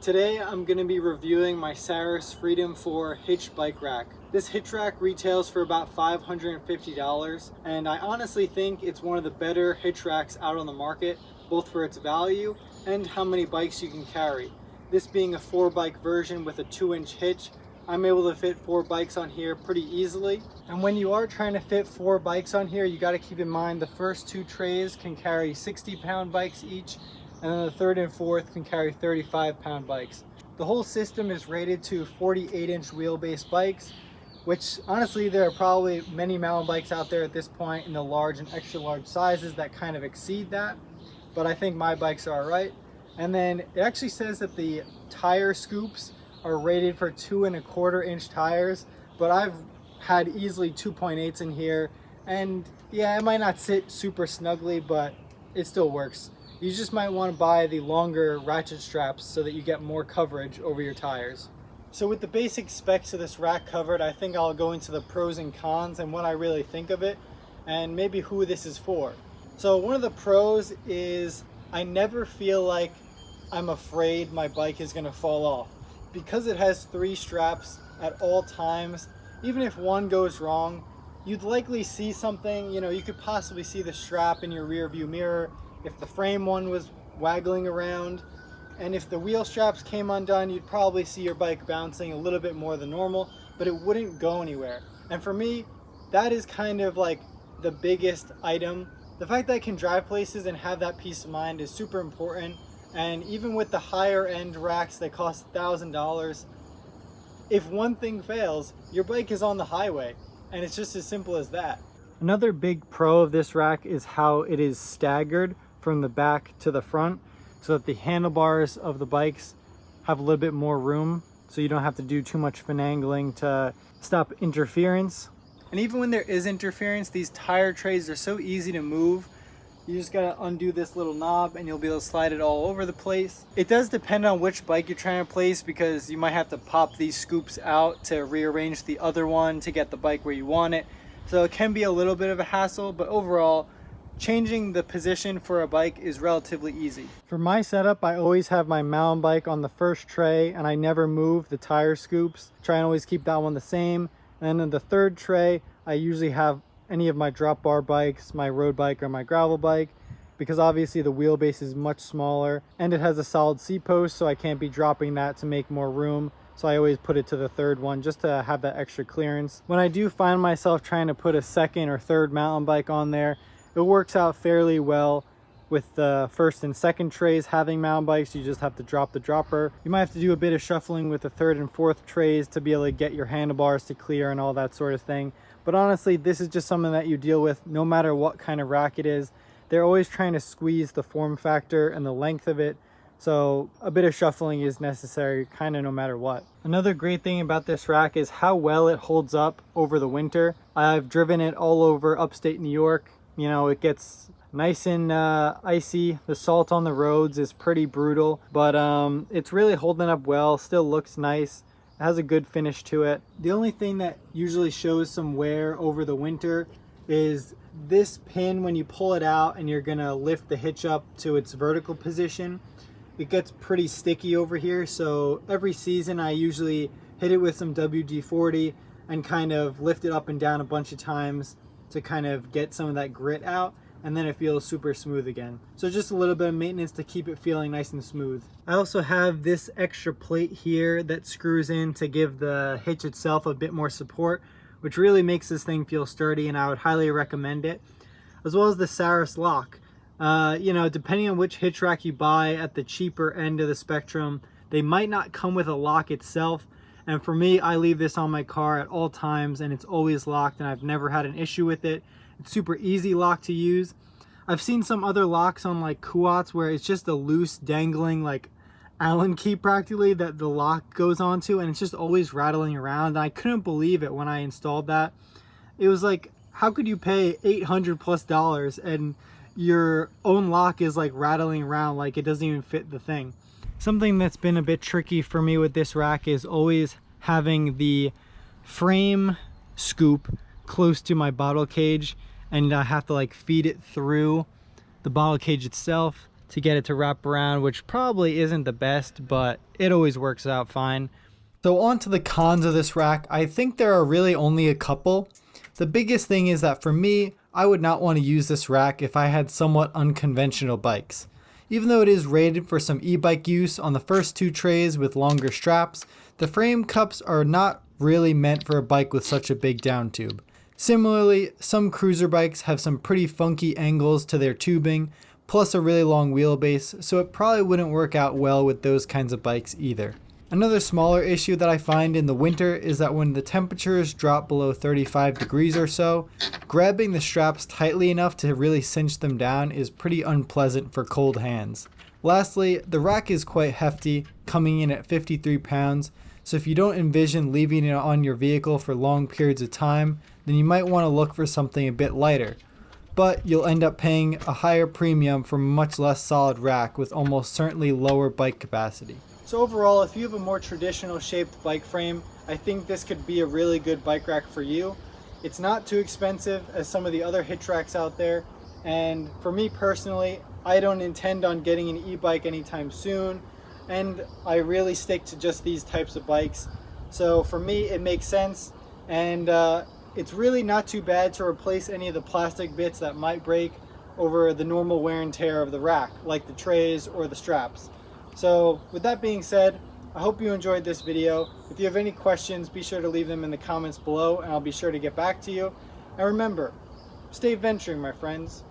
Today I'm going to be reviewing my Saris Freedom 4 Hitch bike rack. This hitch rack retails for about $550, and I honestly think it's one of the better hitch racks out on the market, both for its value and how many bikes you can carry. This being a 4-bike version with a 2-inch hitch, I'm able to fit 4 bikes on here pretty easily. And when you are trying to fit 4 bikes on here, you got to keep in mind the first 2 trays can carry 60-pound bikes each, and then the 3rd and 4th can carry 35-pound bikes. The whole system is rated to 48-inch wheelbase bikes, which honestly there are probably many mountain bikes out there at this point in the large and extra large sizes that kind of exceed that, but I think my bikes are alright. And then it actually says that the tire scoops are rated for 2.25-inch tires, but I've had easily 2.8s in here, and yeah, it might not sit super snugly, but it still works. You just might want to buy the longer ratchet straps so that you get more coverage over your tires. So with the basic specs of this rack covered, I think I'll go into the pros and cons and what I really think of it, and maybe who this is for. So one of the pros is I never feel like I'm afraid my bike is going to fall off. Because it has 3 straps at all times, even if one goes wrong, you'd likely see something, you could possibly see the strap in your rear view mirror if the frame one was waggling around, and if the wheel straps came undone, you'd probably see your bike bouncing a little bit more than normal, but it wouldn't go anywhere. And for me, that is kind of like the biggest item. The fact that I can drive places and have that peace of mind is super important. And even with the higher end racks that cost $1,000, if one thing fails, your bike is on the highway, and it's just as simple as that. Another big pro of this rack is how it is staggered from the back to the front, so that the handlebars of the bikes have a little bit more room, so you don't have to do too much finagling to stop interference. And even when there is interference, these tire trays are so easy to move. You just gotta undo this little knob and you'll be able to slide it all over the place. It does depend on which bike you're trying to place, because you might have to pop these scoops out to rearrange the other one to get the bike where you want it. So it can be a little bit of a hassle, but overall, changing the position for a bike is relatively easy. For my setup, I always have my mountain bike on the first tray and I never move the tire scoops. Try and always keep that one the same. And then in the 3rd tray, I usually have any of my drop bar bikes, my road bike or my gravel bike, because obviously the wheelbase is much smaller and it has a solid seat post, so I can't be dropping that to make more room. So I always put it to the 3rd one just to have that extra clearance. When I do find myself trying to put a 2nd or 3rd mountain bike on there, it works out fairly well. With the 1st and 2nd trays having mountain bikes, you just have to drop the dropper. You might have to do a bit of shuffling with the 3rd and 4th trays to be able to get your handlebars to clear and all that sort of thing. But honestly, this is just something that you deal with no matter what kind of rack it is. They're always trying to squeeze the form factor and the length of it, so a bit of shuffling is necessary kind of no matter what. Another great thing about this rack is how well it holds up over the winter. I've driven it all over upstate New York. It gets nice and icy. The salt on the roads is pretty brutal, but it's really holding up well. Still looks nice. It has a good finish to it. The only thing that usually shows some wear over the winter is this pin. When you pull it out and you're gonna lift the hitch up to its vertical position, it gets pretty sticky over here. So every season I usually hit it with some WD-40 and kind of lift it up and down a bunch of times to kind of get some of that grit out, and then it feels super smooth again. So just a little bit of maintenance to keep it feeling nice and smooth. I also have this extra plate here that screws in to give the hitch itself a bit more support, which really makes this thing feel sturdy, and I would highly recommend it. As well as the Saris lock. Depending on which hitch rack you buy at the cheaper end of the spectrum, they might not come with a lock itself. And for me, I leave this on my car at all times and it's always locked, and I've never had an issue with it. It's super easy lock to use. I've seen some other locks on like Kuats where it's just a loose dangling like Allen key practically that the lock goes onto, and it's just always rattling around. And I couldn't believe it when I installed that. It was like, how could you pay $800+ and your own lock is like rattling around like it doesn't even fit the thing? Something that's been a bit tricky for me with this rack is always having the frame scoop close to my bottle cage, and I have to like feed it through the bottle cage itself to get it to wrap around, which probably isn't the best, but it always works out fine. So on to the cons of this rack. I think there are really only a couple. The biggest thing is that for me, I would not want to use this rack if I had somewhat unconventional bikes. Even though it is rated for some e-bike use on the first 2 trays with longer straps, the frame cups are not really meant for a bike with such a big down tube. Similarly, some cruiser bikes have some pretty funky angles to their tubing, plus a really long wheelbase, so it probably wouldn't work out well with those kinds of bikes either. Another smaller issue that I find in the winter is that when the temperatures drop below 35 degrees or so, grabbing the straps tightly enough to really cinch them down is pretty unpleasant for cold hands. Lastly, the rack is quite hefty, coming in at 53 pounds, so if you don't envision leaving it on your vehicle for long periods of time, then you might want to look for something a bit lighter. But you'll end up paying a higher premium for a much less solid rack with almost certainly lower bike capacity. So overall, if you have a more traditional shaped bike frame, I think this could be a really good bike rack for you. It's not too expensive as some of the other Hitch racks out there, and for me personally, I don't intend on getting an e-bike anytime soon, and I really stick to just these types of bikes. So for me, it makes sense, and it's really not too bad to replace any of the plastic bits that might break over the normal wear and tear of the rack, like the trays or the straps. So with that being said, I hope you enjoyed this video. If you have any questions, be sure to leave them in the comments below and I'll be sure to get back to you. And remember, stay venturing, my friends.